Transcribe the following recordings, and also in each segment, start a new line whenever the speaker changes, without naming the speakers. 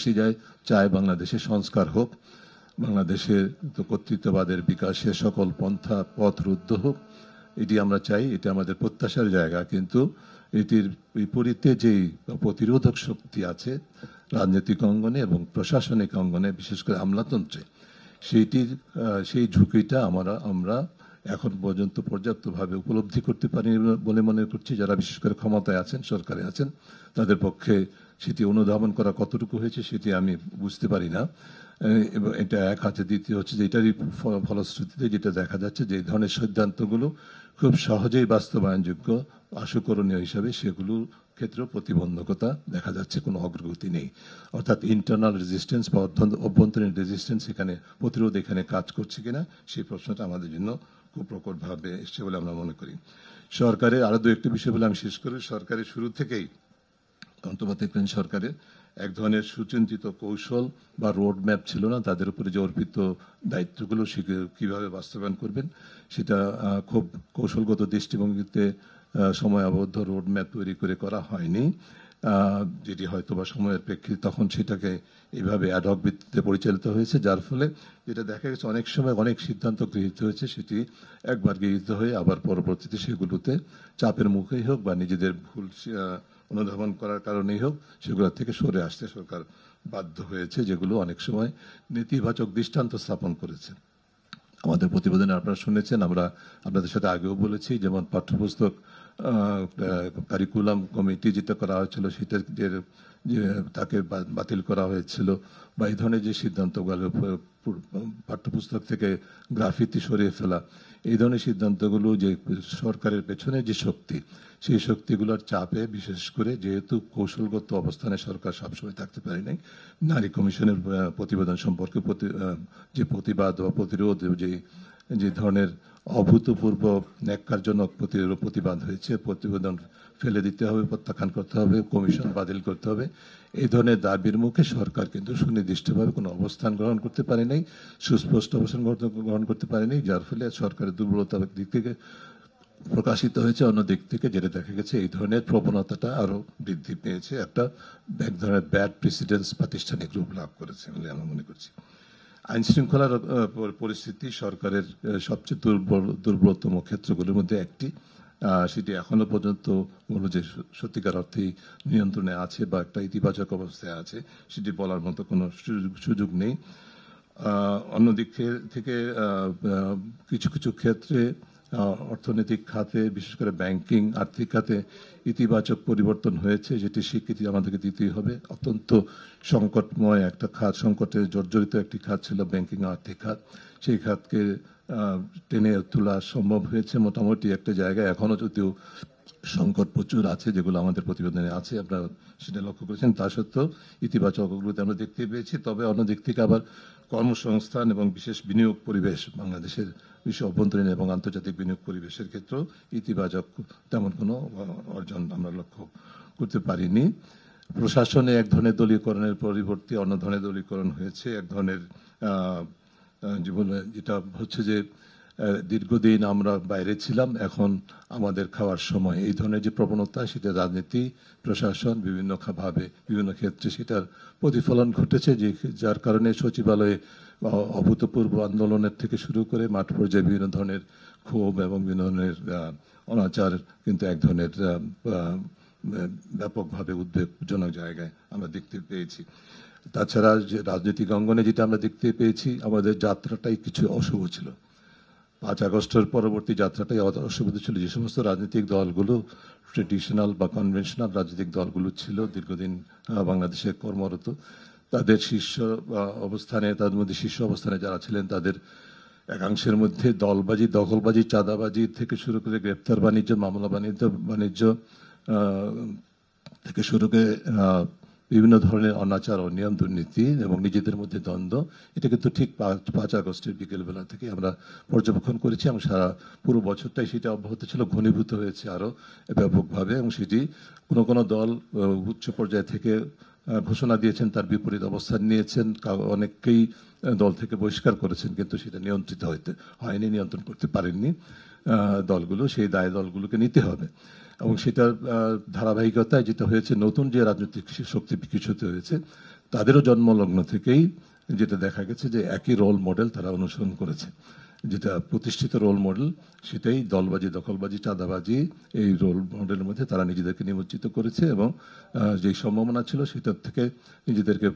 সে চায় বাংলাদেশে সংস্কার হোক, বাংলাদেশে কর্তৃত্ববাদের বিকাশে সকল পন্থা পথ রুদ্ধ হোক, এটি আমরা চাই, এটি আমাদের প্রত্যাশার জায়গা। কিন্তু এটির বিপরীতে যেই প্রতিরোধক শক্তি আছে রাজনৈতিক অঙ্গনে এবং প্রশাসনিক অঙ্গনে, বিশেষ করে আমলাতন্ত্রে, সেই ঝুঁকিটা আমরা এখন পর্যন্ত পর্যাপ্তভাবে উপলব্ধি করতে পারিনি বলে মনে করছি। যারা বিশেষ করে ক্ষমতায় আছেন, সরকারে আছেন, তাদের পক্ষে সেটি অনুধাবন করা কতটুকু হয়েছে সেটি আমি বুঝতে পারি না। এবং এটা এক হাতে। দ্বিতীয় হচ্ছে যে এটারই ফলশ্রুতিতে যেটা দেখা যাচ্ছে যে এই ধরনের সিদ্ধান্তগুলো খুব সহজেই বাস্তবায়নযোগ্য, আশুকরণীয় হিসাবে সেগুলোর ক্ষেত্রেও প্রতিবন্ধকতা দেখা যাচ্ছে, কোনো অগ্রগতি নেই। অর্থাৎ ইন্টারনাল রেজিস্ট্যান্স বা অভ্যন্তরীণ রেজিস্ট্যান্স এখানে, প্রতিরোধ এখানে কাজ করছে কিনা, সেই প্রশ্নটা আমাদের জন্য খুব প্রকটভাবে এসছে বলে আমরা মনে করি। সরকারের আরও দু একটি বিষয় বলে আমি শেষ করি। সরকারের শুরু থেকেই, অন্তর্বর্তীকালীন সরকারের এক ধরনের সুচিন্তিত কৌশল বা রোড ম্যাপ ছিল না। তাদের উপরে যে অর্পিত দায়িত্বগুলো কীভাবে বাস্তবায়ন করবেন সেটা খুব কৌশলগত দৃষ্টিভঙ্গিতে সময়াবদ্ধ রোড ম্যাপ তৈরি করে করা হয়নি, যেটি হয়তো বা সময়ের প্রেক্ষিতে তখন সেটাকে এইভাবে অ্যাডহক ভিত্তিতে পরিচালিত হয়েছে, যার ফলে যেটা দেখা গেছে অনেক সময় অনেক সিদ্ধান্ত গৃহীত হয়েছে, সেটি একবার গৃহীত হয়ে আবার পরবর্তীতে সেগুলোতে চাপের মুখেই হোক বা নিজেদের ভুল অনুধাবন করার কারণেই হোক, সেগুলোর থেকে সরে আসতে সরকার বাধ্য হয়েছে, যেগুলো অনেক সময় নেতিবাচক দৃষ্টান্ত স্থাপন করেছে। আমাদের প্রতিবেদনে আপনারা শুনেছেন, আমরা আপনাদের সাথে আগেও বলেছি, যেমন পাঠ্যপুস্তক কারিকুলাম কমিটি যেটা করা হয়েছিল সেটা যে তাকে বাতিল করা হয়েছিল, বা এই ধরনের যে সিদ্ধান্তগুলো, পাঠ্যপুস্তক থেকে গ্রাফিতি সরিয়ে ফেলা, এই ধরনের সিদ্ধান্তগুলো যে সরকারের পেছনে যে শক্তি, সেই শক্তিগুলোর চাপে, বিশেষ করে যেহেতু কৌশলগত অবস্থানে সরকার সবসময় থাকতে পারে নাই, নারী কমিশনের প্রতিবেদন সম্পর্কে যে প্রতিবাদ বা প্রতিরোধ, যে ধরনের অভূতপূর্ব ন্যাক্কারজনক প্রতিবাদ হয়েছে, প্রতিবেদন ফেলে দিতে হবে, প্রত্যাখ্যান করতে হবে, কমিশন বাতিল করতে হবে, এই ধরনের দাবির মুখে সরকার কিন্তু সুনির্দিষ্টভাবে কোনো অবস্থান গ্রহণ করতে পারে নাই, সুস্পষ্ট অবস্থান গ্রহণ করতে পারেনি, যার ফলে সরকারের দুর্বলতার দিক থেকে প্রকাশিত হয়েছে। অন্য দিক থেকে যেটা দেখা গেছে, এই ধরনের প্রবণতাটা আরও বৃদ্ধি পেয়েছে, এক ধরনের ব্যাড প্রেসিডেন্স প্রাতিষ্ঠানিক রূপ লাভ করেছে বলে আমরা মনে করছি। আইন শৃঙ্খলার পরিস্থিতি সরকারের সবচেয়ে দুর্বলতম ক্ষেত্রগুলোর মধ্যে একটি, সেটি এখনো পর্যন্ত বলবো যে সত্যিকার অর্থেই নিয়ন্ত্রণে আছে বা একটা ইতিবাচক অবস্থায় আছে, সেটি বলার মতো কোনো সুযোগ নেই। অন্যদিক থেকে কিছু কিছু ক্ষেত্রে অর্থনৈতিক খাতে, বিশেষ করে ব্যাংকিং, আর্থিক খাতে ইতিবাচক পরিবর্তন হয়েছে, যেটি স্বীকৃতি আমাদেরকে দিতেই হবে। অত্যন্ত সংকটময় একটা খাত, সংকটে জর্জরিত একটি খাত ছিল ব্যাংকিং আর্থিক খাত, সেই খাতকে টেনে তোলা সম্ভব হয়েছে মোটামুটি একটা জায়গায়। এখনও যদিও সংকট প্রচুর আছে, যেগুলো আমাদের প্রতিবেদনে আছে, আপনারা সেটা লক্ষ্য করেছেন। তা সত্ত্বেও ইতিবাচক অগ্রগতি আমরা দেখতে পেয়েছি। তবে অন্যদিক থেকে আবার কর্মসংস্থান এবং বিশেষ বিনিয়োগ পরিবেশ, বাংলাদেশের বিশ্ব অভ্যন্তরীণ এবং আন্তর্জাতিক বিনিয়োগ পরিবেশের ক্ষেত্রেও ইতিবাচক তেমন কোনো অর্জন আমরা লক্ষ্য করতে পারিনি। প্রশাসনে এক ধরনের দলীয়করণের পরিবর্তে অন্য ধরনের দলীয়করণ হয়েছে। এক ধরনের জীবনে যেটা হচ্ছে যে দীর্ঘদিন আমরা বাইরে ছিলাম, এখন আমাদের খাওয়ার সময়, এই ধরনের যে প্রবণতা, সেটা রাজনীতি, প্রশাসন বিভিন্নভাবে বিভিন্ন ক্ষেত্রে সেটার প্রতিফলন ঘটেছে, যার কারণে সচিবালয়ে অভূতপূর্ব আন্দোলনের থেকে শুরু করে মাঠ পর্যায়ে বিভিন্ন ধরনের ক্ষোভ এবং বিভিন্ন ধরনের অনাচার কিন্তু এক ধরনের ব্যাপকভাবে উদ্বেগজনক জায়গায় আমরা দেখতে পেয়েছি। তাছাড়া যে রাজনৈতিক অঙ্গনে যেটা আমরা দেখতে পেয়েছি, আমাদের যাত্রাটাই কিছু অশুভ ছিল। 5 আগস্টের পরবর্তী যাত্রাটাই অশুভ ছিল। যে সমস্ত রাজনৈতিক দলগুলো ট্রেডিশনাল বা কনভেনশনাল রাজনৈতিক দলগুলো ছিল, দীর্ঘদিন বাংলাদেশে কর্মরত, তাদের শীর্ষ অবস্থানে, তাদের মধ্যে শীর্ষ অবস্থানে যারা ছিলেন, তাদের একাংশের মধ্যে দলবাজি, দখলবাজি, চাঁদাবাজি থেকে শুরু করে গ্রেপ্তার বাণিজ্য, মামলা বাণিজ্য থেকে শুরু করে বিভিন্ন ধরনের অনাচার, অনিয়ম, দুর্নীতি এবং নিজেদের মধ্যে দ্বন্দ্ব, এটা কিন্তু ঠিক 5 আগস্টের বিকেলবেলা থেকে আমরা পর্যবেক্ষণ করেছি এবং সারা পুরো বছরটাই সেটা অব্যাহত ছিল, ঘনীভূত হয়েছে আরও ব্যাপকভাবে। এবং সেটি কোনো দল উচ্চ পর্যায় থেকে ঘোষণা দিয়েছেন, তার বিপরীত অবস্থান নিয়েছেন, অনেককেই দল থেকে বহিষ্কার করেছেন, কিন্তু সেটা নিয়ন্ত্রিত হয়নি, নিয়ন্ত্রণ করতে পারেননি দলগুলো। সেই দায় দলগুলোকে নিতে হবে। এবং সেটার ধারাবাহিকতায় যেটা হয়েছে, নতুন যে রাজনৈতিক শক্তি বিকশিত হয়েছে, তাদেরও জন্মলগ্ন থেকেই যেটা দেখা গেছে যে একই রোল মডেল তারা অনুসরণ করেছে, যেটা প্রতিষ্ঠিত রোল মডেল সেটাই দলবাজি, দখলবাজি, চাঁদাবাজি, এই রোল মডেলের মধ্যে তারা নিজেদেরকে নিমজ্জিত করেছে এবং যেই সম্ভাবনা ছিল সেটার থেকে নিজেদেরকে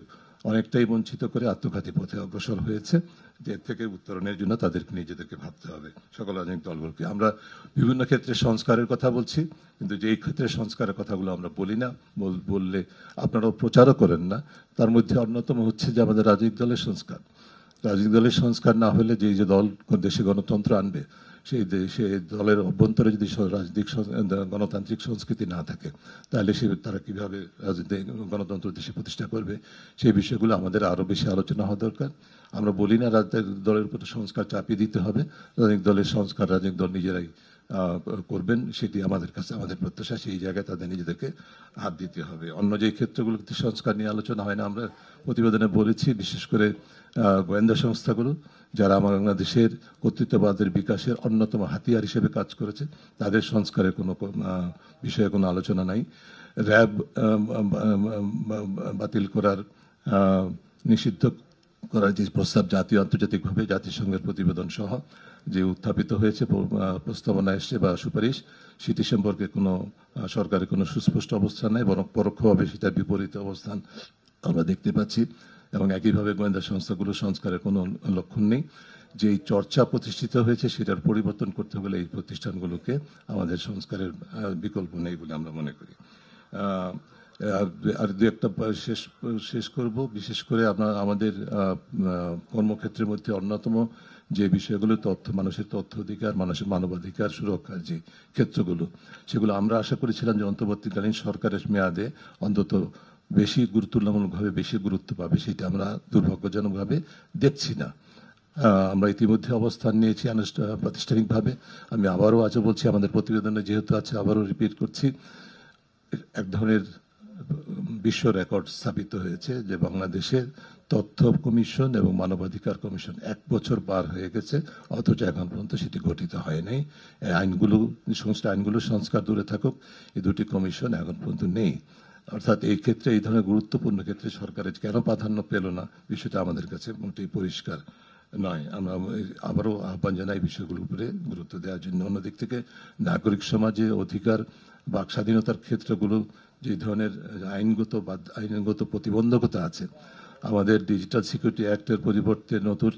অনেকটাই বঞ্চিত করে আত্মঘাতী পথে অগ্রসর হয়েছে। যে এর থেকে উত্তরণের জন্য তাদেরকে নিজেদেরকে ভাবতে হবে সকল রাজনৈতিক দলগুলোকে। আমরা বিভিন্ন ক্ষেত্রে সংস্কারের কথা বলছি, কিন্তু যেই ক্ষেত্রে সংস্কারের কথাগুলো আমরা বলি না, বললে আপনারাও প্রচারও করেন না, তার মধ্যে অন্যতম হচ্ছে যে আমাদের রাজনৈতিক দলের সংস্কার। রাজনৈতিক দলের সংস্কার না হলে যে দল দেশে গণতন্ত্র আনবে, সেই দেশে দলের অভ্যন্তরে যদি রাজনৈতিক গণতান্ত্রিক সংস্কৃতি না থাকে, তাহলে তারা কিভাবে রাজনৈতিক গণতন্ত্র দেশে প্রতিষ্ঠা করবে? সেই বিষয়গুলো আমাদের আরও বেশি আলোচনা হওয়া দরকার। আমরা বলি না রাজনৈতিক দলের উপর সংস্কার চাপিয়ে দিতে হবে, রাজনৈতিক দলের সংস্কার রাজনৈতিক দল নিজেরাই করবেন, সেটি আমাদের কাছে আমাদের প্রত্যাশা। সেই জায়গায় তাদের নিজেদেরকে হাত দিতে হবে। অন্য যে ক্ষেত্রগুলোতে সংস্কার নিয়ে আলোচনা হয় না, আমরা প্রতিবেদনে বলেছি, বিশেষ করে গোয়েন্দা সংস্থাগুলো যারা বাংলাদেশের কর্তৃত্ববাদের বিকাশের অন্যতম হাতিয়ার হিসেবে কাজ করেছে, তাদের সংস্কারের কোনো বিষয়ে কোনো আলোচনা নাই। র্যাব বাতিল করার, নিষিদ্ধ করার যে প্রস্তাব জাতীয় আন্তর্জাতিকভাবে জাতিসংঘের প্রতিবেদন সহ যে উত্থাপিত হয়েছে, প্রস্তাবনা এসছে বা সুপারিশ, সেটি সম্পর্কে কোনো সরকারের কোনো সুস্পষ্ট অবস্থান নেই, বরং পরোক্ষভাবে সেটার বিপরীত অবস্থান আমরা দেখতে পাচ্ছি। এবং একইভাবে গোয়েন্দা সংস্থাগুলো সংস্কারের কোনো লক্ষণ নেই। যেই চর্চা প্রতিষ্ঠিত হয়েছে সেটার পরিবর্তন করতে হলে এই প্রতিষ্ঠানগুলোকে আমাদের সংস্কারের বিকল্প নেই বলে আমরা মনে করি। আর দু একটা শেষ করব। বিশেষ করে আমাদের কর্মক্ষেত্রের মধ্যে অন্যতম যে বিষয়গুলো মানুষের তথ্য অধিকার, মানুষের মানবাধিকার সুরক্ষার যে ক্ষেত্রগুলো, সেগুলো আমরা আশা করেছিলাম যে অন্তর্বর্তীকালীন সরকারের মেয়াদে অন্তত বেশি তুলনামূলকভাবে বেশি গুরুত্ব পাবে, সেটা আমরা দুর্ভাগ্যজনকভাবে দেখছি না। আমরা ইতিমধ্যে অবস্থান নিয়েছি প্রাতিষ্ঠানিকভাবে। আমি আবারও আজও বলছি, আমাদের প্রতিবেদনে যেহেতু আছে আবারও রিপিট করছি, এক ধরনের বিশ্ব রেকর্ড স্থাপিত হয়েছে যে বাংলাদেশের তথ্য কমিশন এবং মানবাধিকার কমিশন 1 বছর পার হয়ে গেছে, অথচ এখন পর্যন্ত সেটি গঠিত হয় নাই। আইনগুলো সংস্কার দূরে থাকুক, এই দুটি কমিশন এখন পর্যন্ত নেই। অর্থাৎ এই ক্ষেত্রে, এই ধরনের গুরুত্বপূর্ণ ক্ষেত্রে সরকারের কেন প্রাধান্য পেল না, বিষয়টা আমাদের কাছে মোটেই পরিষ্কার নয়। আমরা আবারও আহ্বান জানাই বিষয়গুলোর উপরে গুরুত্ব দেওয়ার জন্য। অন্যদিক থেকে নাগরিক সমাজে অধিকার, বাক স্বাধীনতার ক্ষেত্রগুলো যে ধরনের আইনগত প্রতিবন্ধকতা আছে, আমাদের ডিজিটাল সিকিউরিটি অ্যাক্টের পরিবর্তে নতুন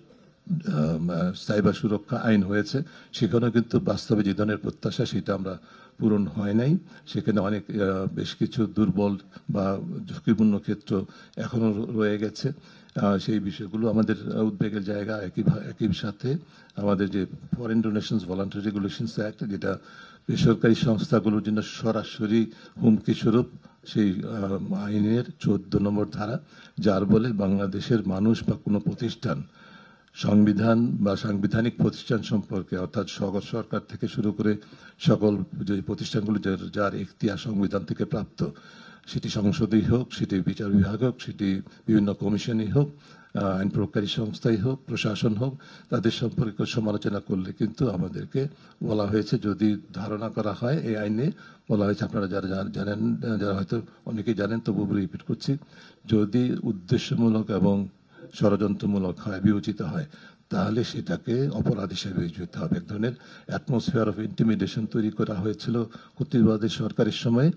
সাইবার সুরক্ষা আইন হয়েছে, সেখানেও কিন্তু বাস্তবে যে ধরনের প্রত্যাশা সেটা আমরা পূরণ হয় নাই। সেখানে অনেক বেশ কিছু দুর্বল বা ঝুঁকিপূর্ণ ক্ষেত্র এখনও রয়ে গেছে। সেই বিষয়গুলো আমাদের উদ্বেগের জায়গা। একই সাথে আমাদের যে foreign donations voluntary regulations act, যেটা বেসরকারি সংস্থাগুলোর জন্য সরাসরি হুমকি স্বরূপ, সেই আইনের 14 নম্বর ধারা, যার বলে বাংলাদেশের মানুষ বা কোনো প্রতিষ্ঠান সংবিধান বা সাংবিধানিক প্রতিষ্ঠান সম্পর্কে, অর্থাৎ সরকার থেকে শুরু করে সকল যে প্রতিষ্ঠানগুলো যার এখতিয়ার সংবিধান থেকে প্রাপ্ত, সেটি সংসদই হোক, সেটি বিচার বিভাগ হোক, সেটি বিভিন্ন কমিশনই হোক, আইন প্রয়োগকারী সংস্থাই হোক, প্রশাসন হোক, তাদের সম্পর্কে সমালোচনা করলে কিন্তু আমাদেরকে বলা হয়েছে, যদি ধারণা করা হয়, এই আইনে বলা হয়েছে, আপনারা যারা জানেন, যারা হয়তো অনেকেই জানেন, তবু রিপিট করছি, যদি উদ্দেশ্যমূলক এবং ষড়যন্ত্রমূলক হয়, বিবেচিত হয়, তাহলে সেটাকে অপরাধ হিসেবে বিবেচিত হবে। এক ধরনের অ্যাটমসফিয়ার অফ ইন্টিমিডেশন তৈরি করা হয়েছিল কর্তৃত্ববাদী সরকারের সময়।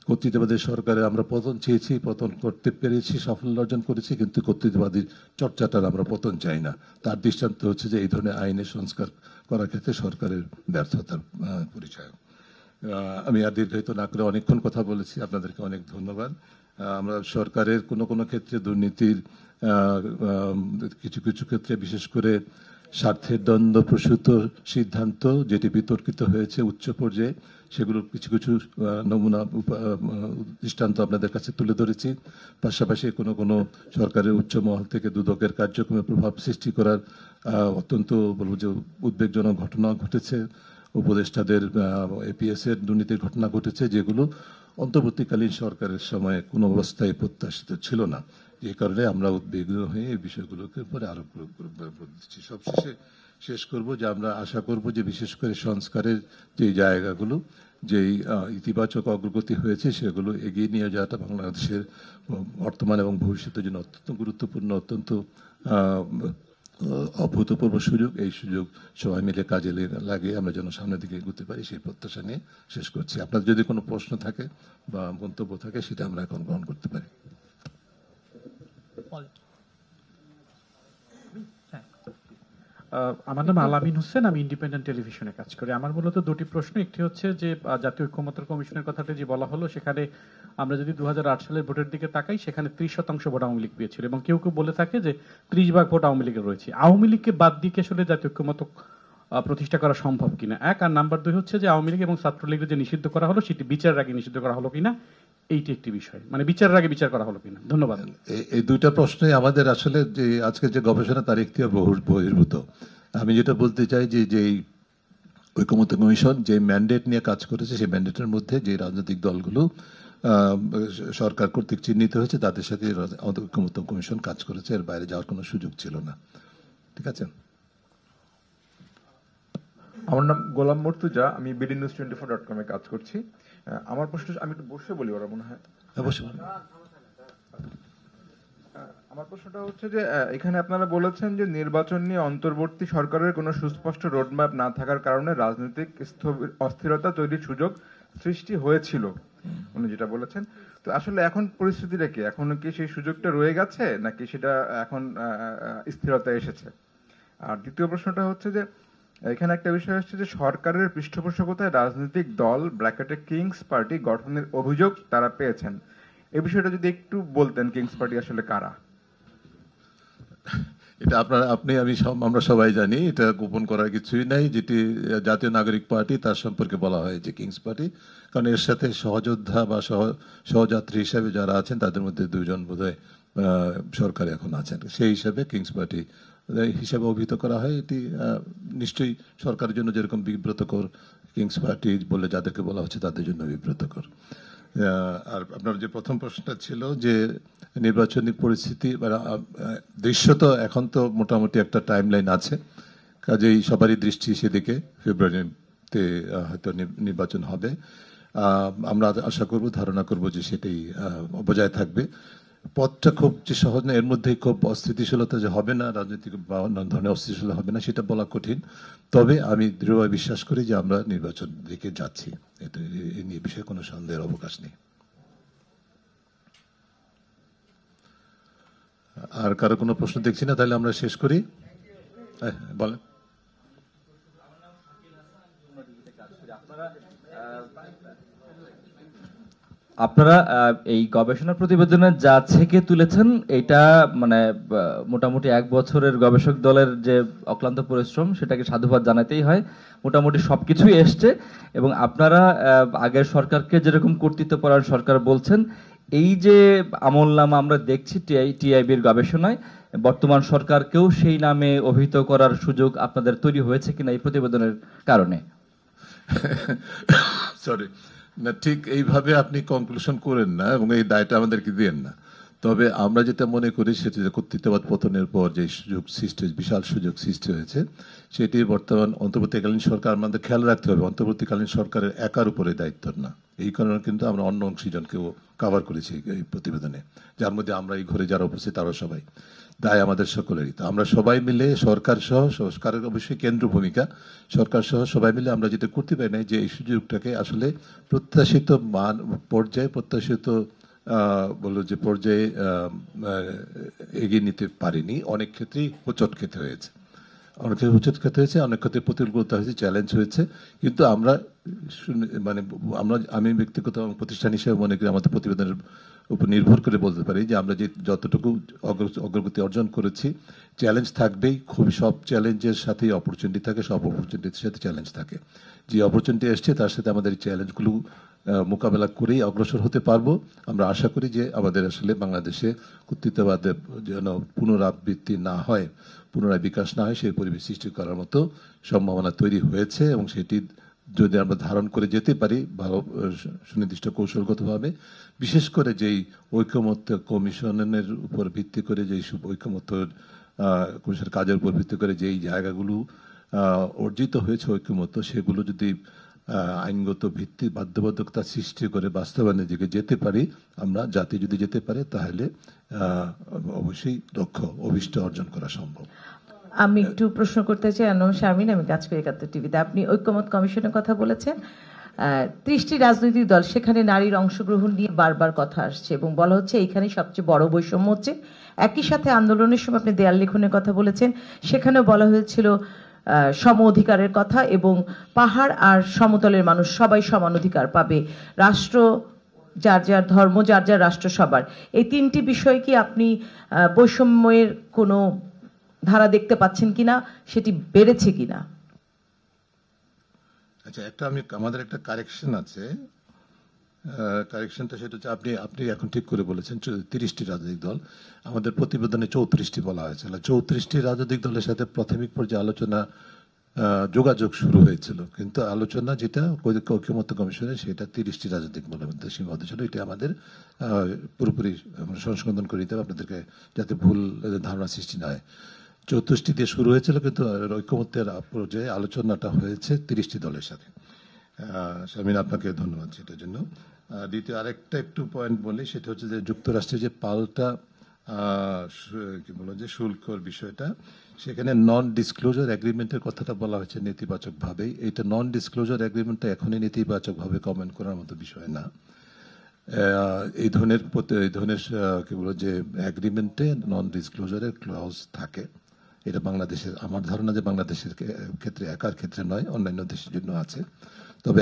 কর্তৃত্ববাদী সরকারে আমরা পতন চেয়েছি, পতন করতে পেরেছি, সাফল্য অর্জন করেছি, কিন্তু কর্তৃত্ববাদী চর্চাটার আমরা পতন চাই না। তার দৃষ্টান্ত হচ্ছে যে এই ধরনের আইনের সংস্কার করার ক্ষেত্রে সরকারের ব্যর্থতার পরিচয়। আমি আর দীর্ঘায়িত না করে অনেকক্ষণ কথা বলেছি, আপনাদেরকে অনেক ধন্যবাদ। আমরা সরকারের কোনো ক্ষেত্রে দুর্নীতির কিছু কিছু ক্ষেত্রে, বিশেষ করে স্বার্থের দ্বন্দ্বপ্রসূত সিদ্ধান্ত যেটি বিতর্কিত হয়েছে উচ্চ পর্যায়ে, সেগুলোর কিছু কিছু নমুনা দৃষ্টান্ত আপনাদের কাছে তুলে ধরেছি। পাশাপাশি কোনো সরকারের উচ্চ মহল থেকে দুদকের কার্যক্রমে প্রভাব সৃষ্টি করার অত্যন্ত বলবো যে উদ্বেগজনক ঘটনা ঘটেছে। উপদেষ্টাদের এপিএস এর দুর্নীতির ঘটনা ঘটেছে, যেগুলো অন্তর্বর্তীকালীন সরকারের সময় কোনো অবস্থায় প্রত্যাশিত ছিল না। এই কারণে আমরা উদ্বিগ্ন হয়ে এই বিষয়গুলোকে উপরে আরো দিচ্ছি। সবশেষে শেষ করব যে আমরা আশা করব যে বিশেষ করে সংস্কারের যে জায়গাগুলো, যেই ইতিবাচক অগ্রগতি হয়েছে সেগুলো এগিয়ে নিয়ে যাওয়াটা বাংলাদেশের বর্তমান এবং ভবিষ্যতের জন্য অত্যন্ত গুরুত্বপূর্ণ, অত্যন্ত অভূতপূর্ব সুযোগ। এই সুযোগ সবাই মিলে কাজে লাগিয়ে আমরা যেন সামনের দিকে এগোতে পারি সেই প্রত্যাশা নিয়ে শেষ করছি। আপনার যদি কোনো প্রশ্ন থাকে বা মন্তব্য থাকে সেটা আমরা এখন গ্রহণ করতে পারি।
আমার নাম আলামিন হোসেন, আমি ইন্ডিপেন্ডেন্ট টেলিভিশনে কাজ করি। আমার মূলত দুটি প্রশ্ন। একটি হচ্ছে যে জাতীয় ঐক্যমত্য কমিশনের কথাটা যে বলা হলো, সেখানে আমরা যদি 2008 সালের ভোটের দিকে তাকাই, সেখানে 30% ভোট আওয়ামী লীগ পেয়েছিল, এবং কেউ কেউ বলে থাকে যে 30% ভোট আওয়ামী লীগের রয়েছে। আওয়ামী লীগকে বাদ দিয়ে কি আসলে জাতীয় ঐক্যমত্য প্রতিষ্ঠা করা সম্ভব কিনা, এক। আর নাম্বার 2 হচ্ছে যে আওয়ামী লীগ এবং ছাত্রলীগের যে নিষিদ্ধ করা হলো, সেটি বিচারের আগে নিষিদ্ধ করা হলো কিনা, এইটি একটি বিষয়, মানে বিচারের আগে বিচার করা হলো কিনা। ধন্যবাদ।
এই দুইটা প্রশ্নই আমাদের আসলে যে আজকে যে গবেষণা তার একটি বহির্ভূত। আমি যেটা বলতে চাই যে ঐকমত্য কমিশন যে ম্যান্ডেট নিয়ে কাজ করেছে, সেই ম্যান্ডেটের মধ্যে যে রাজনৈতিক দলগুলো সরকার কর্তৃক চিহ্নিত হয়েছে তাদের সাথে ঐকমত্য কমিশন কাজ করেছে, এর বাইরে যাওয়ার কোনো সুযোগ ছিল না। ঠিক আছে।
আমার নাম গোলাম মর্তুজা, আমি bdnews24.com এ কাজ করছি। আমার প্রশ্ন, আমি একটু বসে বলি, ওরা মনে হয়।
অবশ্যই।
আমার প্রশ্নটা হচ্ছে যে এখানে আপনারা বলেছেন যে নির্বাচন নিয়ে অন্তর্বর্তী সরকারের কোনো সুস্পষ্ট রোডম্যাপ না থাকার কারণে রাজনৈতিক অস্থিরতা তৈরির সুযোগ সৃষ্টি হয়েছিল, উনি যেটা বলেছেন। তো আসলে এখন পরিস্থিতিটা কি? এখন কি সেই সুযোগটা রয়ে গেছে, নাকি সেটা এখন স্থিরতা এসেছে? আর দ্বিতীয় প্রশ্নটা হচ্ছে যে এখানে একটা বিষয় হচ্ছে যে সরকারের পৃষ্ঠপোষকতায় রাজনৈতিক দল ব্র্যাকেটে কিংস পার্টি গঠনের অভিযোগ তারা পেয়েছেন। এই বিষয়টা যদি একটু বলতেন, কিংস পার্টি আসলে কারা?
এটা আমরা সবাই জানি, এটা গোপন করার কিছুই নাই। যেটি জাতীয় নাগরিক পার্টি, তার সম্পর্কে বলা হয় যে কিংস পার্টি, কারণ এর সাথে সহযোদ্ধা বা সহযাত্রী হিসাবে যারা আছেন তাদের মধ্যে 2 জন বোধহয় সরকারে এখন আছেন, সেই হিসাবে কিংস পার্টি হিসাবে অভিহিত করা হয়। এটি নিশ্চয়ই সরকারের জন্য যেরকম বিব্রতকর, কিংস পার্টি বলে যাদেরকে বলা হচ্ছে তাদের জন্য বিব্রতকর। আর আপনার যে প্রথম প্রশ্নটা ছিল যে নির্বাচনী পরিস্থিতি দৃশ্যত এখন তো মোটামুটি একটা টাইম লাইন আছে, কাজেই সবারই দৃষ্টি সেদিকে, ফেব্রুয়ারিতে হয়তো নির্বাচন হবে। আমরা আশা করব, ধারণা করব যে সেটাই বজায় থাকবে। পথটা খুব যে সহজ না, এর মধ্যেই খুব অস্থিতিশীলতা যে হবে না, রাজনৈতিক বা অন্য ধরনের অস্থিতিশীলতা হবে না সেটা বলা কঠিন। তবে আমি দৃঢ়ভাবে বিশ্বাস করি যে আমরা নির্বাচন দিকে যাচ্ছি, এটা এ নিয়ে বিষয়ে কোনো সন্দেহের অবকাশ নেই। আর কারো কোনো প্রশ্ন দেখছি না, তাহলে আমরা শেষ করি। বলেন।
আপনারা এই গবেষণা প্রতিবেদনে যা ছেকে তুলেছেন, এটা মানে মোটামুটি 1 বছরের গবেষক দলের যে অক্লান্ত পরিশ্রম, সেটাকে সাধুবাদ জানাতেই হয়। মোটামুটি সবকিছুই এসছে, এবং আপনারা আগের সরকারকে যেরকম কর্তৃত্বপরায়ণ সরকার বলছেন, এই যে আমলনামা আমরা দেখছি টিআইবির গবেষণায়, বর্তমান সরকারকেও সেই নামে অভিহিত করার সুযোগ আপনাদের তৈরি হয়েছে কিনা এই প্রতিবেদনের কারণে?
সরি না, ঠিক এইভাবে আপনি কনক্লুশন করেন না এবং এই দায়টা আমাদেরকে দিয়েন না। তবে আমরা যেটা মনে করি সেটা যে কর্তৃত্ববাদ পতনের পর যে সুযোগ সৃষ্টি, বিশাল সুযোগ সৃষ্টি হয়েছে, সেটি বর্তমান অন্তর্বর্তীকালীন সরকার, আমাদের খেয়াল রাখতে হবে অন্তর্বর্তীকালীন সরকারের একার উপরে দায়িত্ব না। এই কারণে কিন্তু আমরা অন্য অংশীজনকেও কভার করেছি এই প্রতিবেদনে, যার মধ্যে আমরা এই ঘরে যারা উপস্থিত তারাও সবাই, দায় আমাদের সকলেরই। তো আমরা সবাই মিলে, সরকার সহ, সরকারের অবশ্যই কেন্দ্র ভূমিকা, সরকার সহ সবাই মিলে আমরা যেটা করতে পারি না, যে এই সুযোগটাকে আসলে প্রত্যাশিত পর্যায়ে, প্রত্যাশিত বললো যে পর্যায়ে এগিয়ে নিতে পারিনি। অনেক ক্ষেত্রেই হোঁচট খেতে হয়েছে, অনেক ক্ষেত্রে হোঁচট খেতে হয়েছে, অনেক ক্ষেত্রে প্রতিকূলতা হয়েছে, চ্যালেঞ্জ হয়েছে। কিন্তু আমি ব্যক্তিগত প্রতিষ্ঠান হিসেবে মনে করি আমাদের প্রতিবেদনের উপর নির্ভর করে বলতে পারি যে আমরা যে যতটুকু অগ্রগতি অর্জন করেছি, চ্যালেঞ্জ থাকবেই। খুব সব চ্যালেঞ্জের সাথেই অপরচুনিটি থাকে, সব অপরচুনিটির সাথে চ্যালেঞ্জ থাকে। যে অপরচুনিটি এসছে তার সাথে আমাদের এই চ্যালেঞ্জগুলো মোকাবেলা করেই অগ্রসর হতে পারবো। আমরা আশা করি যে আমাদের আসলে বাংলাদেশে কর্তৃত্ববাদের যেন পুনরাবৃত্তি না হয়, পুনরায় বিকাশ না হয়, সেই পরিবেশ সৃষ্টি করার মতো সম্ভাবনা তৈরি হয়েছে, এবং সেটি যদি আমরা ধারণ করে যেতে পারি ভালো সুনির্দিষ্ট কৌশলগতভাবে, বিশেষ করে যেই ঐকমত্য কমিশনের উপর ভিত্তি করে, যেই ঐকমত্য কমিশনের কাজের উপর ভিত্তি করে যেই জায়গাগুলো অর্জিত হয়েছে ঐকমত্য, সেগুলো যদি আইনগত ভিত্তি বাধ্যবাধকতা সৃষ্টি করে বাস্তবায়নের দিকে যেতে পারি, আমরা জাতি যদি যেতে পারে তাহলে অবশ্যই লক্ষ্য অভিষ্ট অর্জন করা সম্ভব।
আমি একটু প্রশ্ন করতে চাই। আনোয়ার শারমিন, আমি কাজ করি একাত্তর টিভিতে। আপনি ঐক্যমত কমিশনের কথা বলেছেন, 30টি রাজনৈতিক দল, সেখানে নারীর অংশগ্রহণ নিয়ে বারবার কথা আসছে এবং বলা হচ্ছে এইখানে সবচেয়ে বড় বৈষম্য হচ্ছে। একই সাথে আন্দোলনের সময় আপনি দেয়াল লিখনের কথা বলেছেন, সেখানেও বলা হয়েছিল সম অধিকারের কথা এবং পাহাড় আর সমতলের মানুষ সবাই সমান অধিকার পাবে, রাষ্ট্র যার যার ধর্ম, যার যার রাষ্ট্র সবার। এই 3টি বিষয় কি আপনি বৈষম্যের কোনো ধারা দেখতে পাচ্ছেন কিনা, সেটি বেড়েছে কিনা?
আচ্ছা, আমাদের একটা কারেকশন আছে। কারেকশনটা সেটা হচ্ছে আপনি এখন ঠিক করে বলেছেন 30টি রাজনৈতিক দল, আমাদের প্রতিবেদনে 34টি বলা হয়েছিল। 34টি রাজনৈতিক দলের সাথে প্রাথমিক পর্যায়ে আলোচনা যোগাযোগ শুরু হয়েছিল, কিন্তু আলোচনা যেটা ঐক্যমত্য কমিশনে সেটা 30টি রাজনৈতিক দলের মধ্যে সীমাবদ্ধ ছিল। এটা আমাদের পুরোপুরি সংশোধন করে দিতে হবে আপনাদেরকে, যাতে ভুল ধারণা সৃষ্টি না হয়। 34টি দিয়ে শুরু হয়েছিল, কিন্তু ঐক্যমত্যের পর্যায়ে আলোচনাটা হয়েছে 30টি দলের সাথে। শারমিন, আপনাকে ধন্যবাদ সেটার জন্য। দ্বিতীয় আরেকটা একটু পয়েন্ট বলি, সেটা হচ্ছে যে যুক্তরাষ্ট্রের যে পাল্টা কি বলবো যে শুল্কর বিষয়টা, সেখানে নন ডিসক্লোজার এগ্রিমেন্টের কথাটা বলা হয়েছে নেতিবাচকভাবেই। এটা নন ডিসক্লোজার এগ্রিমেন্টটা এখনই নেতিবাচকভাবে কমেন্ট করার মতো বিষয় না। এই ধরনের কি বলবো যে এগ্রিমেন্টে নন ডিসক্লোজারের ক্লজ থাকে। এটা বাংলাদেশের, আমার ধারণা যে বাংলাদেশের ক্ষেত্রে একার ক্ষেত্রে নয়, অন্যান্য দেশের জন্য আছে। তবে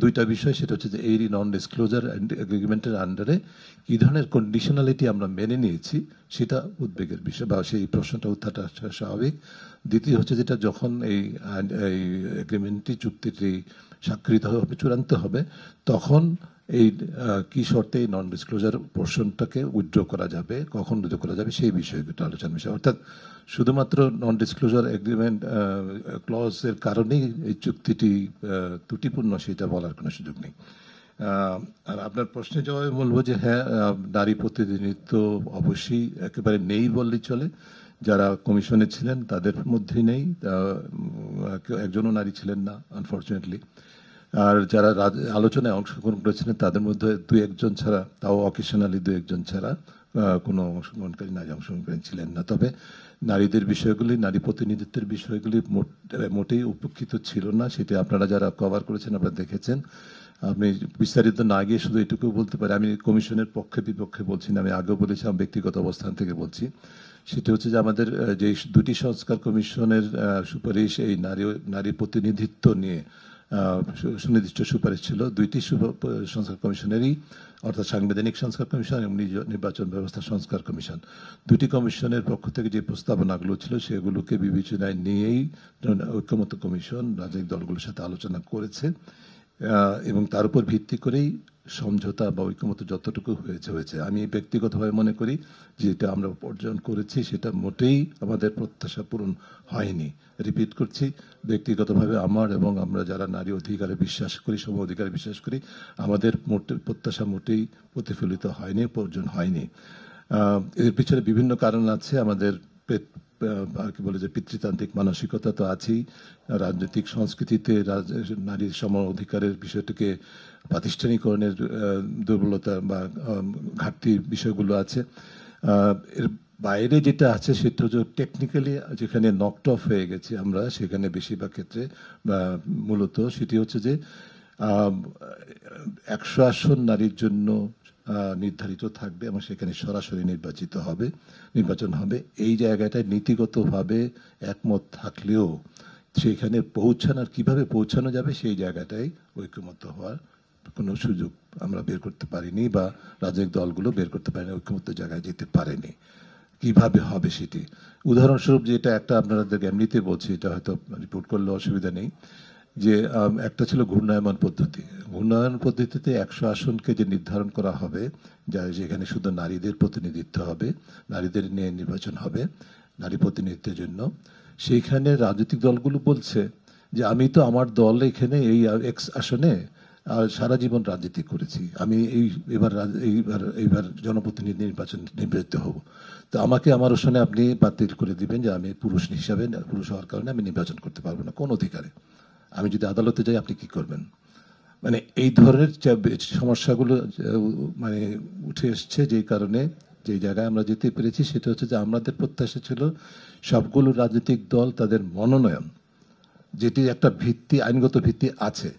দুইটা বিষয়, সেটা হচ্ছে যে এই নন ডিসক্লোজার এগ্রিমেন্টের আন্ডারে কি ধরনের কন্ডিশনালিটি আমরা মেনে নিয়েছি সেটা উদ্বেগের বিষয়, বা সেই প্রশ্নটা উত্থানটা স্বাভাবিক। দ্বিতীয় হচ্ছে যেটা যখন এই এগ্রিমেন্টটি, চুক্তিটি স্বাক্ষরিত হবে, চূড়ান্ত হবে, তখন এই কি শর্তে এই নন ডিসক্লোজার পোর্শনটাকে উইথড্র করা যাবে, কখন উইথড্র করা যাবে, সেই বিষয়গুলো আলোচনার বিষয়। অর্থাৎ শুধুমাত্র নন ডিসক্লোজার এগ্রিমেন্ট ক্লজের কারণেই এই চুক্তিটি ত্রুটিপূর্ণ সেটা বলার কোনো সুযোগ নেই। আর আপনার প্রশ্নের জবাবে বলবো যে হ্যাঁ, নারী প্রতিনিধিত্ব অবশ্যই একেবারে নেই বললেই চলে। যারা কমিশনে ছিলেন তাদের মধ্যে নেই, একজনও নারী ছিলেন না আনফর্চুনেটলি। আর যারা আলোচনায় অংশগ্রহণ করেছিলেন তাদের মধ্যে 2-1 ছাড়া, তাও অকেশনালি 2-1 ছাড়া, কোনো অংশগ্রহণকারী নারী অংশগ্রহণকারী ছিলেন না। তবে নারীদের বিষয়গুলি, নারী প্রতিনিধিত্বের বিষয়গুলি মোটেই উপেক্ষিত ছিল না। সেটা আপনারা যারা কভার করেছেন আপনারা দেখেছেন। আমি বিস্তারিত না গিয়ে শুধু এটুকু বলতে পারি, আমি কমিশনের পক্ষে বিপক্ষে বলছি না, আমি আগেও বলেছি, আমি ব্যক্তিগত অবস্থান থেকে বলছি। সেটা হচ্ছে যে আমাদের যে 2টি সংস্কার কমিশনের সুপারিশ, এই নারী প্রতিনিধিত্ব নিয়ে সুনির্দিষ্ট সুপারিশ ছিল 2টি সংস্কার কমিশনেরই, অর্থাৎ সাংবিধানিক সংস্কার কমিশন এবং নির্বাচন ব্যবস্থা সংস্কার কমিশন। 2টি কমিশনের পক্ষ থেকে যে প্রস্তাবনাগুলো ছিল সেগুলোকে বিবেচনায় নিয়েই ঐক্যমত্য কমিশন রাজনৈতিক দলগুলোর সাথে আলোচনা করেছে এবং তার উপর ভিত্তি করেই সমঝোতা বা ঐক্যমত্য যতটুকু হয়েছে। আমি ব্যক্তিগতভাবে মনে করি যে এটা আমরা অর্জন করেছি সেটা মোটেই আমাদের প্রত্যাশা পূরণ হয়নি। রিপিট করছি, ব্যক্তিগতভাবে আমার এবং আমরা যারা নারী অধিকারে বিশ্বাস করি, সম অধিকারে বিশ্বাস করি, আমাদের প্রত্যাশা মোটেই প্রতিফলিত হয়নি, অর্জন হয়নি। এর পিছনে বিভিন্ন কারণ আছে। আমাদের কি বলে যে পিতৃতান্ত্রিক মানসিকতা তো আছেই, রাজনৈতিক সংস্কৃতিতে নারীর সম অধিকারের বিষয়টিকে প্রাতিষ্ঠানিকরণের দুর্বলতা বা ঘাটতি বিষয়গুলো আছে। এর বাইরে যেটা আছে সেটা হচ্ছে টেকনিক্যালি যেখানে নকড অফ হয়ে গেছে আমরা, সেখানে বেশিরভাগ ক্ষেত্রে মূলত সেটি হচ্ছে যে 100 আসন নারীর জন্য নির্ধারিত থাকবে এবং সেখানে সরাসরি নির্বাচন হবে। এই জায়গাটায় নীতিগতভাবে একমত থাকলেও সেখানে কিভাবে পৌঁছানো যাবে সেই জায়গাটায় ঐক্যমত্য হওয়ার কোনো সুযোগ আমরা বের করতে পারিনি, বা রাজনৈতিক দলগুলো বের করতে পারেনি, ঐক্যমত্য জায়গায় যেতে পারেনি। কিভাবে হবে সেটি উদাহরণস্বরূপ, যেটা একটা আপনাদের এমনিতে বলছি, এটা হয়তো রিপোর্ট করলে অসুবিধা নেই, যে একটা ছিল ঘূর্ণায়মান পদ্ধতি। ঘূর্ণায়মান পদ্ধতিতে 100 আসনকে যে নির্ধারণ করা হবে, যেখানে শুধু নারীদের প্রতিনিধিত্ব হবে, নারীদের নিয়ে নির্বাচন হবে নারী প্রতিনিধিত্বের জন্য, সেইখানে রাজনৈতিক দলগুলো বলছে যে আমি তো আমার দল এখানে এই এক্স আসনে সারা জীবন রাজনীতি করেছি, আমি এইবার জনপ্রতিনিধি নির্বাচিত হব, তো আমাকে আমার আসনে আপনি বাতিল করে দিবেন যে আমি পুরুষ হওয়ার কারণে আমি নির্বাচন করতে পারবো না কোন অধিকারে। আমি যদি আদালতে যাই আপনি কি করবেন? মানে এই ধরনের সমস্যাগুলো মানে উঠে এসছে, যেই কারণে যে জায়গায় আমরা যেতে পেরেছি সেটা হচ্ছে যে আমাদের প্রত্যাশা ছিল সবগুলো রাজনৈতিক দল তাদের মনোনয়ন, যেটি একটা ভিত্তি, আইনগত ভিত্তি আছে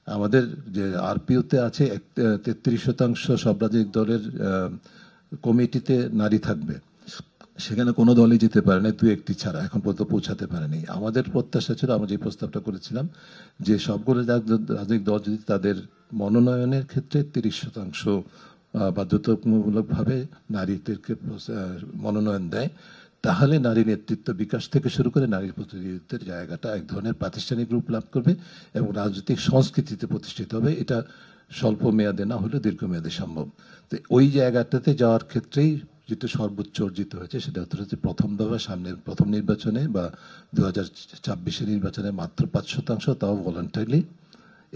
আমাদের, যে আরপিওতে আছে 33% সব রাজনৈতিক দলের কমিটিতে নারী থাকবে, সেখানে কোনো দলই যেতে পারে না, দু একটি ছাড়া এখন পর্যন্ত পৌঁছাতে পারেনি। আমাদের প্রত্যাশা ছিল, আমরা যে প্রস্তাবটা করেছিলাম, যে সবগুলো রাজনৈতিক দল যদি তাদের মনোনয়নের ক্ষেত্রে 30% বাধ্যতামূলকভাবে নারীদেরকে মনোনয়ন দেয়, তাহলে নারী নেতৃত্ব বিকাশ থেকে শুরু করে নারীর প্রতিনিধিত্বের জায়গাটা এক ধরনের প্রাতিষ্ঠানিক রূপ লাভ করবে এবং রাজনৈতিক সংস্কৃতিতে প্রতিষ্ঠিত হবে। এটা স্বল্প মেয়াদে না হলেও দীর্ঘমেয়াদে সম্ভব। তো ওই জায়গাটাতে যাওয়ার ক্ষেত্রেই যেটা সর্বোচ্চ অর্জিত হয়েছে সেটা হচ্ছে প্রথম দফা সামনের প্রথম নির্বাচনে বা 2024 নির্বাচনে মাত্র 5%, তাও ভলান্টারিলি।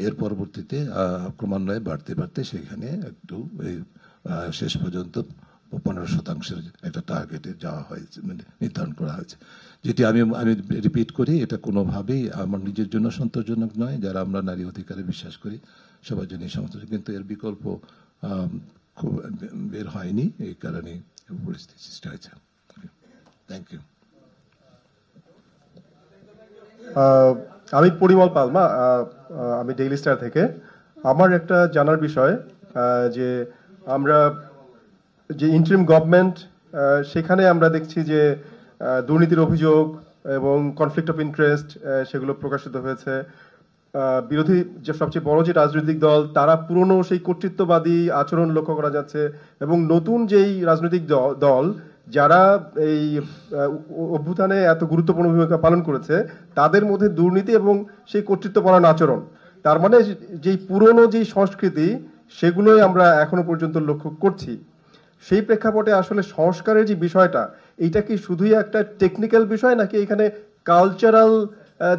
এর পরবর্তীতে ক্রমান্বয়ে বাড়তে বাড়তে সেখানে একটু শেষ পর্যন্ত 15% একটা টার্গেটে যাওয়া হয়েছে, মানে নির্ধারণ করা হয়েছে। যেটি আমি রিপিট করি, এটা কোনোভাবেই আমার নিজের জন্য সন্তোষজনক নয়। যারা আমরা নারী অধিকারে বিশ্বাস করি সবার জন্যই সন্তোষজনক, কিন্তু এর বিকল্প খুব বের হয়নি, এই কারণে পরিস্থিতি সৃষ্টি হয়েছে। Thank you.
আমি পরিমল পালমা, আমি ডেইলি স্টার থেকে। আমার একটা জানার বিষয় যে আমরা যে ইন্টারিম গভর্নমেন্ট, সেখানে আমরা দেখছি যে দুর্নীতির অভিযোগ এবং কনফ্লিক্ট অফ ইন্টারেস্ট সেগুলো প্রকাশিত হয়েছে। বিরোধী যে সবচেয়ে বড় যে রাজনৈতিক দল, তারা পুরনো সেই কর্তৃত্ববাদী আচরণ লক্ষ্য করা যাচ্ছে, এবং নতুন যেই রাজনৈতিক দল যারা এই অভ্যুত্থানে এত গুরুত্বপূর্ণ ভূমিকা পালন করেছে, তাদের মধ্যে দুর্নীতি এবং সেই কর্তৃত্বপরায়ণ আচরণ। তার মানে যেই পুরনো যেই সংস্কৃতি, সেগুলোই আমরা এখনো পর্যন্ত লক্ষ্য করছি। সেই প্রেক্ষাপটে আসলে সংস্কারের যে বিষয়টা, এইটা কি শুধুই একটা টেকনিক্যাল বিষয়, নাকি এখানে কালচারাল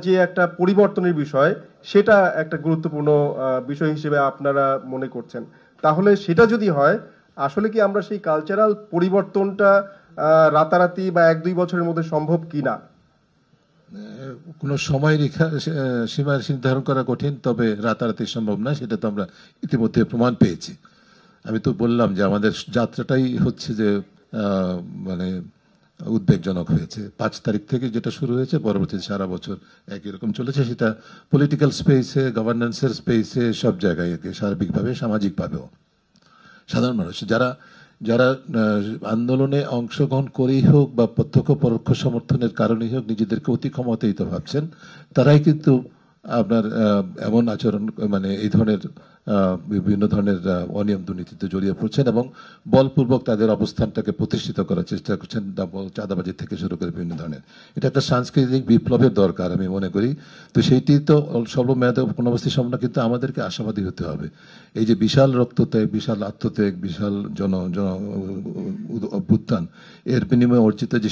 যে একটা পরিবর্তনের বিষয়, সেটা একটা গুরুত্বপূর্ণ বিষয় হিসেবে আপনারা মনে করছেন? তাহলে সেটা যদি হয়, আসলে কি আমরা সেই কালচারাল পরিবর্তনটা রাতারাতি বা 1-2 বছরের মধ্যে সম্ভব কিনা?
কোনো সময় রেখা সীমা নির্ধারণ করা কঠিন, তবে রাতারাতি সম্ভব না, সেটা তো আমরা ইতিমধ্যে প্রমাণ পেয়েছি। আমি তো বললাম যে আমাদের যাত্রাটাই হচ্ছে যে মানে উদ্বেগজনক হয়েছে। 5 তারিখ থেকে যেটা শুরু হয়েছে, পরবর্তীতে সারা বছর একই রকম চলেছে, সেটা পলিটিক্যাল স্পেসে, গভর্নেন্সের স্পেসে, সব জায়গায়, সার্বিকভাবে সামাজিকভাবেও। সাধারণ মানুষ যারা যারা আন্দোলনে অংশগ্রহণ করেই হোক বা প্রত্যক্ষ পরোক্ষ সমর্থনের কারণেই হোক নিজেদেরকে অতি ক্ষমতায়িত ভাবছেন, তারাই কিন্তু আপনার এমন আচরণ, মানে এই ধরনের বিভিন্ন ধরনের অনিয়ম দুর্নীতিতে জড়িয়ে পড়ছেন এবং বলপূর্বক তাদের অবস্থানটাকে প্রতিষ্ঠিত করার চেষ্টা করছেন, চাঁদাবাজি থেকে শুরু করে বিভিন্ন ধরনের। এটা একটা সাংস্কৃতিক বিপ্লবের দরকার আমি মনে করি। তো সেইটি তো স্বল্পমেয়াদে কোনো অবস্থায় সম্ভব না, কিন্তু আমাদেরকে আশাবাদী হতে হবে। এই যে বিশাল রক্তত্যাগ, বিশাল আত্মত্যাগ, বিশাল জন অভ্যুত্থান, এর বিনিময়ে অর্জিত যে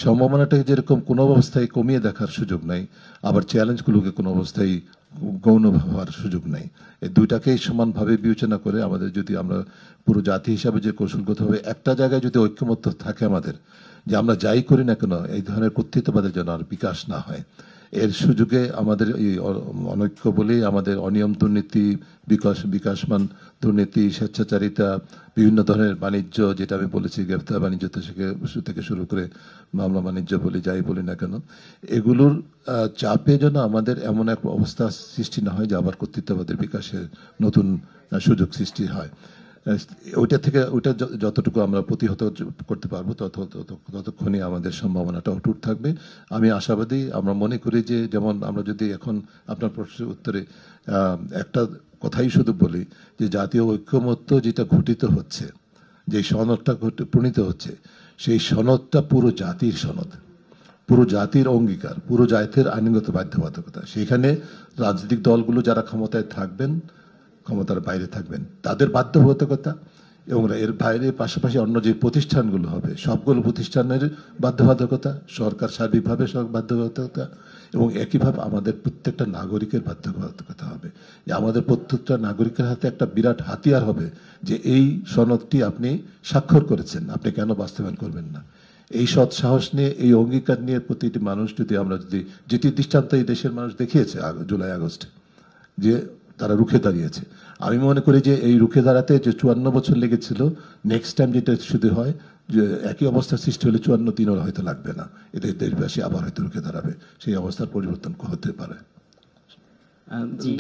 সম্ভাবনাটাকে যেরকম কোনো অবস্থায় কমিয়ে দেখার সুযোগ নাই, আবার চ্যালেঞ্জগুলোকে কোনো অবস্থায় গৌণ ভাবার সুযোগ নাই। এই দুইটাকেই সমানভাবে বিবেচনা করে আমাদের, যদি আমরা পুরো জাতি হিসাবে যে কৌশলগতভাবে একটা জায়গায় যদি ঐক্যমত্য থাকে আমাদের, যে আমরা যাই করি না কেন এই ধরনের কর্তৃত্ববাদের যেন আর বিকাশ না হয়, এর সুযোগে আমাদের এই অনৈক্য বলেই আমাদের অনিয়ম দুর্নীতি, বিকাশমান দুর্নীতি, স্বেচ্ছাচারিতা, বিভিন্ন ধরনের বাণিজ্য, যেটা আমি বলেছি গ্রেফতার বাণিজ্য থেকে শুরু করে মামলা বাণিজ্য বলি, যাই বলি না কেন, এগুলোর চাপে যেন আমাদের এমন এক অবস্থা সৃষ্টি না হয় যে আবার কর্তৃত্ববাদের বিকাশের নতুন সুযোগ সৃষ্টি হয়। ওইটা যতটুকু আমরা প্রতিহত করতে পারবো ততক্ষণই আমাদের সম্ভাবনাটা অটুট থাকবে। আমি আশাবাদী। আমরা মনে করি যে, যেমন আমরা যদি এখন আপনার প্রশ্নের উত্তরে একটা কথাই শুধু বলি, যে জাতীয় ঐক্যমত্য যেটা ঘটিত হচ্ছে, যে সনদটা প্রণীত হচ্ছে, সেই সনদটা পুরো জাতির সনদ, পুরো জাতির অঙ্গীকার, পুরো জাতির আইনগত বাধ্যবাধকতা। সেখানে রাজনৈতিক দলগুলো যারা ক্ষমতায় থাকবেন, ক্ষমতার বাইরে থাকবেন, তাদের বাধ্যবাধকতা, এবং এর বাইরে পাশাপাশি অন্য যে প্রতিষ্ঠানগুলো হবে সবগুলো প্রতিষ্ঠানের বাধ্যবাধকতা, সরকার সার্বিকভাবে বাধ্যবাধকতা, এবং একইভাবে আমাদের প্রত্যেকটা নাগরিকের বাধ্যবাধকতা হবে। যে আমাদের প্রত্যেকটা নাগরিকের হাতে একটা বিরাট হাতিয়ার হবে, যে এই সনদটি আপনি স্বাক্ষর করেছেন, আপনি কেন বাস্তবায়ন করবেন না। এই সৎ সাহস নিয়ে, এই অঙ্গীকার নিয়ে প্রতিটি মানুষ যদি আমরা যদি, যেটি দৃষ্টান্ত এই দেশের মানুষ দেখিয়েছে জুলাই আগস্টে, যে তারা রুখে দাঁড়িয়েছে। আমি মনে করি যে এই রুখে দাঁড়াতে যে 54 বছর লেগেছিল, নেক্সট টাইম যেটা শুধু হয় যে একই অবস্থার সৃষ্টি হলে 54 দিনও হয়তো লাগবে না, এদের দেশবাসী আবার হয়তো রুখে দাঁড়াবে, সেই অবস্থার পরিবর্তন হতে পারে।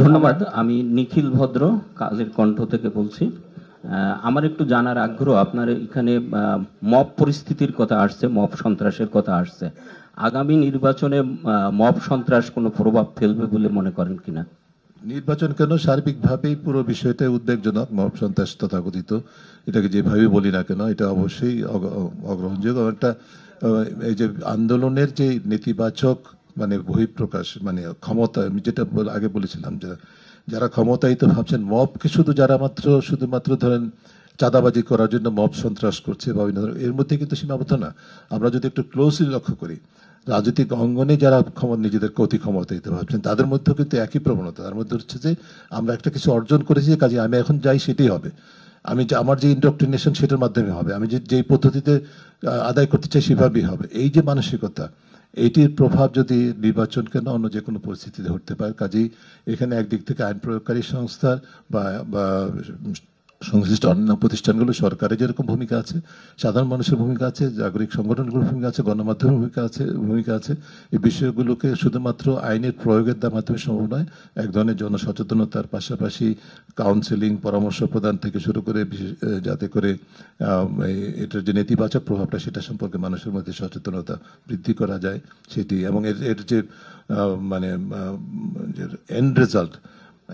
ধন্যবাদ। আমি নিখিল ভদ্র কালের কণ্ঠ থেকে বলছি। আমার একটু জানার আগ্রহ, আপনার এখানে মব পরিস্থিতির কথা আসছে, মব সন্ত্রাসের কথা আসছে। আগামী নির্বাচনে মব সন্ত্রাস কোনো প্রভাব ফেলবে বলে মনে করেন কিনা?
নির্বাচন কেন, সার্বিকভাবেই পুরো বিষয়টা উদ্বেগজনক। মব সন্ত্রাস তথাকথিত, এটাকে যেভাবে বলি না কেন, এটা অবশ্যই অগ্রহণযোগ্য। একটা এই যে আন্দোলনের যে নেতিবাচক মানে বহিঃপ্রকাশ, মানে ক্ষমতা, আমি যেটা আগে বলেছিলাম, যারা ক্ষমতায়িত ভাবছেন মবকে শুধুমাত্র ধরেন চাঁদাবাজি করার জন্য মব সন্ত্রাস করছে বা এর মধ্যে কিন্তু সীমাবদ্ধ না। আমরা যদি একটু ক্লোজলি লক্ষ্য করি, রাজনৈতিক অঙ্গনে যারা নিজেদেরকে অতি ক্ষমতায়িত ভাবছেন, তাদের মধ্যেও কিন্তু একই প্রবণতা। তার মধ্যে হচ্ছে যে আমরা একটা কিছু অর্জন করেছি, কাজে আমি এখন যাই সেটাই হবে, আমার যে ইন্ডক্ট্রিনেশন সেটার মাধ্যমে হবে, আমি যেই পদ্ধতিতে আদায় করতে চাই সেভাবেই হবে, এই যে মানসিকতা, এইটির প্রভাব যদি নির্বাচন কেন অন্য যে কোনো পরিস্থিতিতে ঘটতে পারে। কাজেই এখানে একদিক থেকে আইন প্রয়োগকারী সংস্থার বা সংশ্লিষ্ট অন্য প্রতিষ্ঠানগুলো, সরকারের যেরকম ভূমিকা আছে, সাধারণ মানুষের ভূমিকা আছে, নাগরিক সংগঠনগুলোর ভূমিকা আছে, গণমাধ্যমের ভূমিকা আছে। এই বিষয়গুলোকে শুধুমাত্র আইনের প্রয়োগের মাধ্যমে সম্ভব নয়, এক ধরনের জনসচেতনতার পাশাপাশি কাউন্সেলিং, পরামর্শ প্রদান থেকে শুরু করে যাতে করে এটার যে নেতিবাচক প্রভাবটা সেটা সম্পর্কে মানুষের মধ্যে সচেতনতা বৃদ্ধি করা যায় সেটি, এবং এর যে মানে এন্ড রেজাল্ট,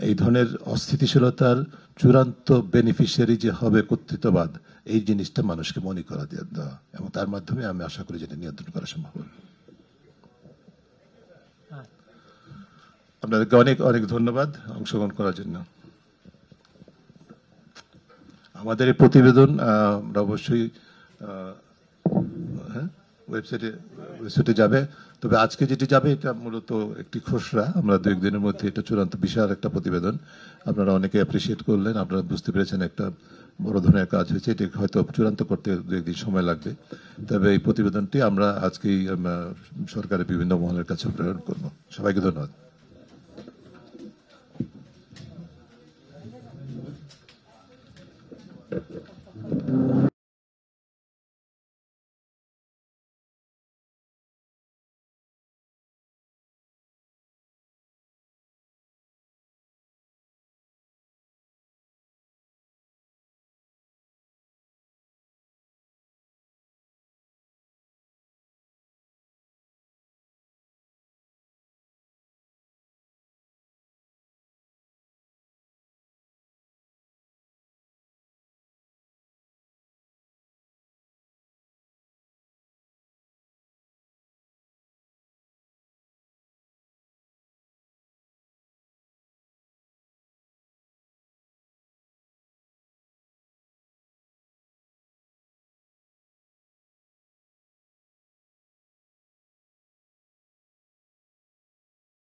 এই ধরনের অস্থিতিশীলতার চূড়ান্ত বেনিফিশিয়ারি যে হবে কর্তৃত্ববাদ, এই জিনিসটা মানুষকে মনে করা দেওয়া, এবং তার মাধ্যমে আমি আশা করি যেটা নিয়ন্ত্রণ করা সম্ভব হবে। আপনাদেরকে অনেক অনেক ধন্যবাদ অংশগ্রহণ করার জন্য। আমাদের এই প্রতিবেদন আমরা অবশ্যই ওয়েবসাইটে যাবে, তবে আজকে যেটি যাবে এটা মূলত একটি খসড়া, আমরা 2-1 দিনের মধ্যে এটা চূড়ান্ত বিশাল একটা প্রতিবেদন, আপনারা অনেকে অ্যাপ্রিসিয়েট করলেন, আপনারা বুঝতে পেরেছেন একটা বড় ধরনের কাজ হয়েছে, এটি হয়তো চূড়ান্ত করতে 2-1 দিন সময় লাগবে। তবে এই প্রতিবেদনটি আমরা আজকেই সরকারের বিভিন্ন মহলের কাছে প্রেরণ করব। সবাইকে ধন্যবাদ।